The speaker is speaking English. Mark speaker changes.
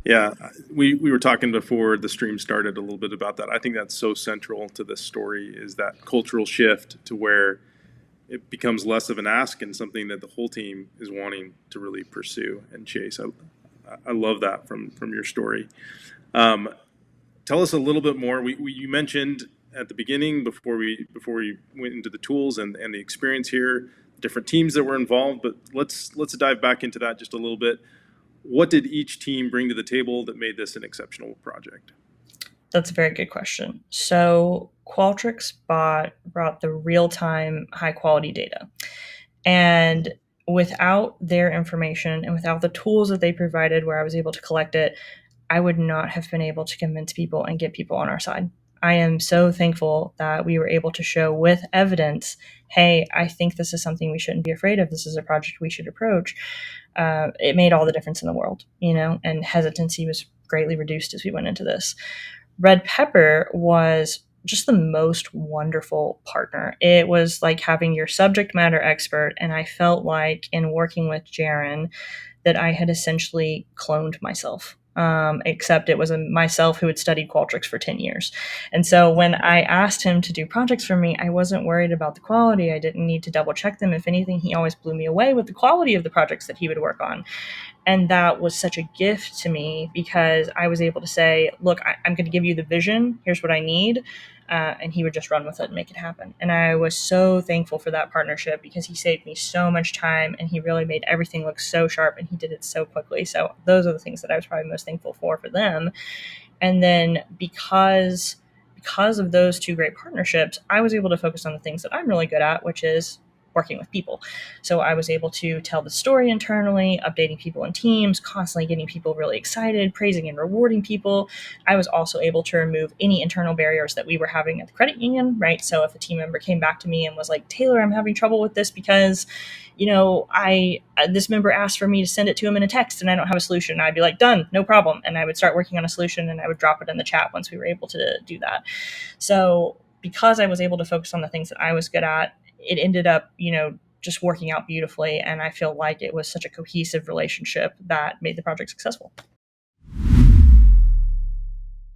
Speaker 1: Yeah, we were talking before the stream started a little bit about that. I think that's so central to this story is that cultural shift to where it becomes less of an ask and something that the whole team is wanting to really pursue and chase. I love that from your story. Um, Tell us a little bit more. You mentioned at the beginning before we went into the tools and the experience here, different teams that were involved. But let's dive back into that just a little bit. What did each team bring to the table that made this an exceptional project?
Speaker 2: That's a very good question. So Qualtrics brought the real time, high quality data. And without their information and without the tools that they provided where I was able to collect it, I would not have been able to convince people and get people on our side. I am so thankful that we were able to show with evidence, hey, I think this is something we shouldn't be afraid of. This is a project we should approach. It made all the difference in the world, and hesitancy was greatly reduced as we went into this. Red Pepper was just the most wonderful partner. It was like having your subject matter expert, and I felt like in working with Jaron that I had essentially cloned myself. Except it was myself who had studied Qualtrics for 10 years. And so when I asked him to do projects for me, I wasn't worried about the quality. I didn't need to double check them. If anything, he always blew me away with the quality of the projects that he would work on. And that was such a gift to me because I was able to say, look, I'm going to give you the vision. Here's what I need. And he would just run with it and make it happen. And I was so thankful for that partnership because he saved me so much time and he really made everything look so sharp and he did it so quickly. So those are the things that I was probably most thankful for them. And then because of those two great partnerships, I was able to focus on the things that I'm really good at, which is working with people. So I was able to tell the story internally, updating people in teams, constantly getting people really excited, praising and rewarding people. I was also able to remove any internal barriers that we were having at the credit union, right? So if a team member came back to me and was like, Taylor, I'm having trouble with this because I this member asked for me to send it to him in a text and I don't have a solution. I'd be like, done, no problem. And I would start working on a solution and I would drop it in the chat once we were able to do that. So because I was able to focus on the things that I was good at, it ended up, just working out beautifully. And I feel like it was such a cohesive relationship that made the project successful.